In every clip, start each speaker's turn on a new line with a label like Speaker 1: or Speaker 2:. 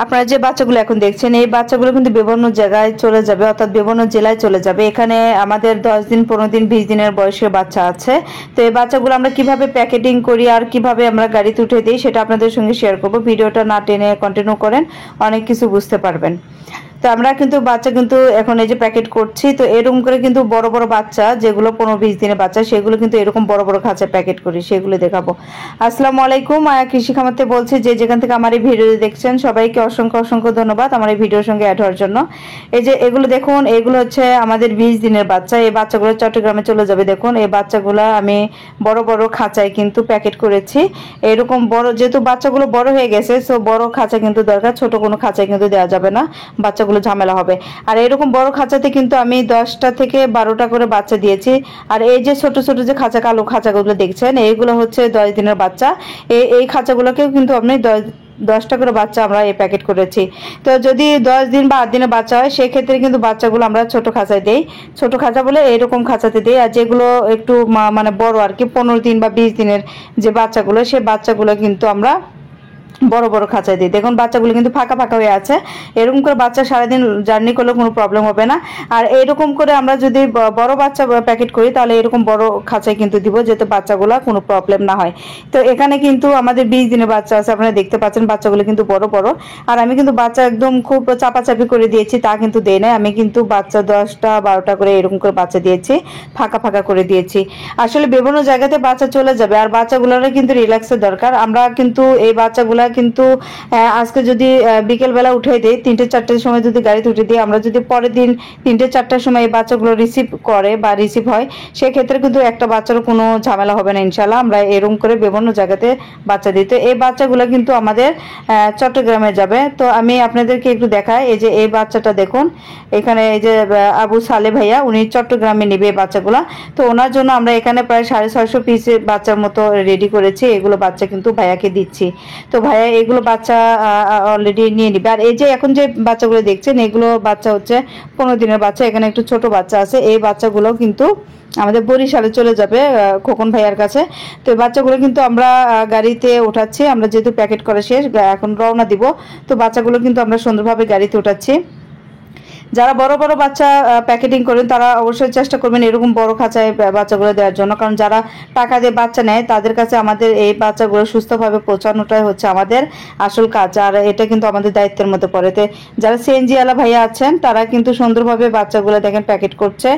Speaker 1: আপনারা যে বাচ্চাগুলো এখন দেখছেন এই বাচ্চাগুলো কিন্তু বিভিন্ন জায়গায় চলে যাবে, অর্থাৎ বিভিন্ন জেলায় চলে যাবে। এখানে আমাদের 10 দিন 15 দিন 20 দিনের বয়সের বাচ্চা আছে। তো এই বাচ্চাগুলো আমরা কিভাবে প্যাকেটিং করি আর কিভাবে আমরা গাড়িতে উঠে দিই সেটা আপনাদের সঙ্গে শেয়ার করব। ভিডিওটা না টেনে কন্টিনিউ করেন, অনেক কিছু বুঝতে পারবেন। তো আমরা কিন্তু বাচ্চা কিন্তু এখন এই যে প্যাকেট করছি, তো এরকম করে কিন্তু বড় বড় বাচ্চা যেগুলো 15-20 দিনের বাচ্চা সেগুলো কিন্তু এরকম বড় বড় খাঁচায় প্যাকেট করি, সেগুলো দেখাবো। আসসালামু আলাইকুম, মায়া কৃষি খামারতে বলছি। যে যেখান থেকে আমার এই ভিডিও দেখছেন সবাইকে অসংখ্য অসংখ্য ধন্যবাদ আমার এই ভিডিওর সঙ্গে অ্যাড হওয়ার জন্য। এই যে এগুলো দেখুন, এগুলো হচ্ছে আমাদের 20 দিনের বাচ্চা। এই বাচ্চাগুলো চট্টগ্রামে চলে যাবে। দেখুন এই বাচ্চাগুলো আমি বড় বড় খাঁচায় কিন্তু প্যাকেট করেছি। এরকম বড়, যেহেতু বাচ্চাগুলো বড় হয়ে গেছে, সো বড় খাঁচা কিন্তু দরকার, ছোট কোনো খাঁচায় কিন্তু দেওয়া যাবে না, বাচ্চাগুলো ঝামেলা হবে। আর এরকম বড় খাঁচাতে কিন্তু আমি 10টা থেকে 12টা করে বাচ্চা দিয়েছি। আর এই যে ছোট ছোট যে খাঁচা, কালো খাঁচাগুলো দেখছেন, এইগুলো হচ্ছে 10 দিনের বাচ্চা। এই খাঁচাগুলোকেও কিন্তু আপনি 10টা করে বাচ্চা আমরা এই প্যাকেট করেছি। তো যদি 10 দিন বা 8 দিনের বাচ্চা হয় সেক্ষেত্রে কিন্তু বাচ্চাগুলো আমরা ছোট খাঁচায় দেই, ছোট খাঁচা বলে এরকম খাঁচাতে দিই। আর যেগুলো একটু মানে বড় আর কি, 15 দিন বা 20 দিনের যে বাচ্চাগুলো, সেই বাচ্চাগুলো কিন্তু আমরা বড় বড় খাঁচায় দিই। দেখুন বাচ্চাগুলো কিন্তু ফাঁকা ফাঁকা হয়ে আছে। এরকম করে বাচ্চা সারাদিন জার্নি করলে কোনো প্রবলেম হবে না। আর এরকম করে আমরা যদি বড় বাচ্চা প্যাকেট করি তাহলে এরকম বড় খাঁচায় কিন্তু দিব, যাতে বাচ্চাগুলো কোনো প্রবলেম না হয়। তো এখানে কিন্তু আমাদের 20 দিনের বাচ্চা আছে, আপনারা দেখতে পাচ্ছেন বাচ্চাগুলো কিন্তু বড় বড়। আর আমি কিন্তু বাচ্চা একদম খুব চাপাচাপি করে দিয়েছি তা কিন্তু দেই না, আমি কিন্তু বাচ্চা 10টা 12টা করে এরকম করে বাচ্চা দিয়েছি, ফাঁকা ফাঁকা করে দিয়েছি। আসলে বিভিন্ন জায়গাতে বাচ্চা চলে যাবে আর বাচ্চাগুলোর কিন্তু রিল্যাক্সের দরকার। আমরা কিন্তু এই বাচ্চাগুলা কিন্তু আজকে যদি বিকেলবেলা উঠে দিই, 3টে-4টের সময় যদি গাড়িতে উঠে দিই, আমরা যদি পরের দিন 3টে-4টার সময় এই বাচ্চাগুলো রিসিভ করে বা রিসিভ হয়, সেক্ষেত্রে কিন্তু একটা বাচ্চারও কোনো ঝামেলা হবে না ইনশাল্লাহ। আমরা এরকম করে বিভিন্ন জায়গাতে বাচ্চা দিই। তো এই বাচ্চাগুলো কিন্তু আমাদের চট্টগ্রামে যাবে। তো আমি আপনাদেরকে একটু দেখাই। এই যে এই বাচ্চাটা দেখুন, এখানে এই যে আবু সালে ভাইয়া, উনি চট্টগ্রামে নেবে এই বাচ্চাগুলা। তো ওনার জন্য আমরা এখানে প্রায় 650 পিসের বাচ্চার মতো রেডি করেছি। এগুলো বাচ্চা কিন্তু ভাইয়াকে দিচ্ছি। তো ভাইয়া এগুলো বাচ্চা অলরেডি নিয়ে নিবে। আর এই যে এখন যে বাচ্চাগুলো দেখছেন, এগুলো বাচ্চা হচ্ছে 15 দিনের বাচ্চা। এখানে একটু ছোট বাচ্চা আছে, এই বাচ্চাগুলো কিন্তু আমাদের বরিশালে চলে যাবে খোকন ভাইয়ার কাছে। তো এই বাচ্চাগুলো কিন্তু আমরা গাড়িতে উঠাচ্ছি। আমরা যেহেতু প্যাকেট করা শেষ, এখন রওনা দিব। তো বাচ্চাগুলো কিন্তু আমরা সুন্দরভাবে গাড়িতে উঠাচ্ছি। যারা বড় বড় বাচ্চা প্যাকেটিং করেন তারা অবশ্যই চেষ্টা করবেন এরকম বড় খাঁচায় বাচ্চাগুলো দেওয়ার জন্য, কারণ যারা টাকা দিয়ে বাচ্চা নেয় তাদের কাছে আমাদের এই বাচ্চাগুলো সুস্থভাবে পৌঁছানোটাই হচ্ছে আমাদের আসল কাজ। আর এটা কিন্তু আমাদের দায়িত্বের মধ্যে পড়ে। যারা সিএনজি ওয়ালা ভাইয়া আছেন তারা কিন্তু সুন্দরভাবে বাচ্চাগুলো দেখেন প্যাকেট করছে।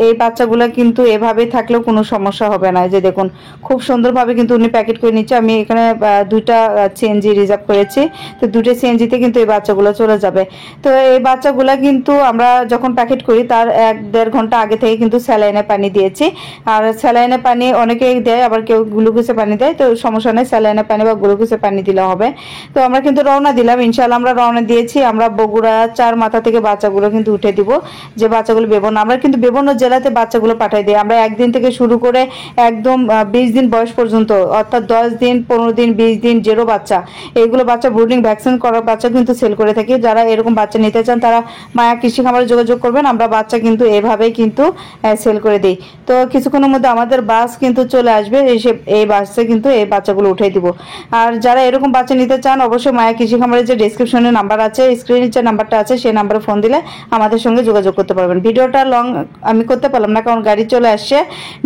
Speaker 1: এই বাচ্চাগুলো কিন্তু এভাবে থাকলেও কোনো সমস্যা হবে না। যে দেখুন খুব সুন্দরভাবে কিন্তু উনি প্যাকেট করে নিচ্ছে। আমি এখানে 2টা সিএনজি রিজার্ভ করেছি। তো 2টে সিএনজিতে কিন্তু এই বাচ্চাগুলো চলে যাবে। তো এই বাচ্চাগুলো কিন্তু আমরা যখন প্যাকেট করি তার 1-1.5 ঘন্টা আগে থেকে কিন্তু স্যালাইনে পানি দিয়েছি। আর স্যালাইনে পানি অনেকেই দেয়, আবার কেউ গ্লুকোজে পানি দেয়। তো সমস্যা নেই, স্যালাইনে পানি বা গ্লুকোজে পানি দিলে হবে। তো আমরা কিন্তু রওনা দিলাম, ইনশাআল্লাহ আমরা রওনা দিয়েছি। আমরা বগুড়া 4 মাথা থেকে বাচ্চাগুলো কিন্তু উঠে দিব। যে বাচ্চাগুলো আমরা কিন্তু বিভিন্ন জেলাতে বাচ্চাগুলো পাঠাই দিই। আমরা একদিন থেকে শুরু করে একদম 20 দিন বয়স পর্যন্ত, অর্থাৎ 10 দিন 15 দিন 20 দিন জেরো বাচ্চা, এইগুলো বাচ্চা ব্রুডিং ভ্যাকসিন করার বাচ্চা কিন্তু সেল করে থাকি। যারা এরকম বাচ্চা নিতে চান তারা মায়া কৃষি খামারে যোগাযোগ করবেন। আমরা বাচ্চা কিন্তু এভাবেই কিন্তু সেল করে দিই। তো কিছুক্ষণের মধ্যে আমাদের বাস কিন্তু চলে আসবে, এই বাসে কিন্তু এই বাচ্চাগুলো উঠে দিব। আর যারা এরকম বাচ্চা নিতে চান অবশ্যই মায়া কৃষি খামারের যে ডেসক্রিপশনে নাম্বার আছে, স্ক্রিনের যে নাম্বারটা আছে সেই নাম্বারে ফোন দিলে আমাদের সঙ্গে যোগাযোগ করতে পারবেন। ভিডিওটা লং আমি করতে পারলাম না কারণ গাড়ি চলে আসছে।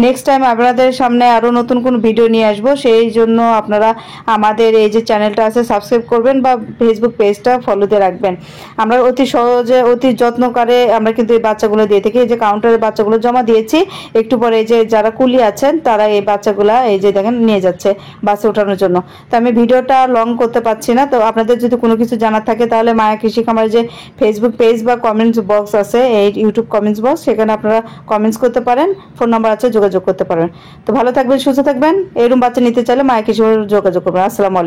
Speaker 1: নেক্সট টাইম আপনাদের সামনে আরও নতুন কোনো ভিডিও নিয়ে আসবো, সেই জন্য আপনারা আমাদের এই যে চ্যানেলটা আছে সাবস্ক্রাইব করবেন বা ফেসবুক পেজটা ফলো দিয়ে রাখবেন। আমরা অতি সহজে অতি যত্ন করে আমরা কিন্তু এই বাচ্চাগুলো দিয়ে থাকি। এই যে কাউন্টারে বাচ্চাগুলো জমা দিয়েছি, একটু পরে এই যে যারা কুলি আছেন তারা এই বাচ্চাগুলা এই যে দেখেন নিয়ে যাচ্ছে বাসে ওঠানোর জন্য। তো আমি ভিডিওটা লং করতে পারছি না। তো আপনাদের যদি কোনো কিছু জানার থাকে তাহলে মায়া কৃষি খামারের যে ফেসবুক পেজ বা কমেন্টস বক্স আছে, এই ইউটিউব কমেন্টস বক্স, সেখানে আপনারা কমেন্টস করতে পারেন, ফোন নাম্বার আছে যোগাযোগ করতে পারেন। তো ভালো থাকবেন, সুস্থ থাকবেন। এরকম বাচ্চা নিতে চাইলে মায়া কৃষি যোগাযোগ করবেন। আসসালামু আলাইকুম।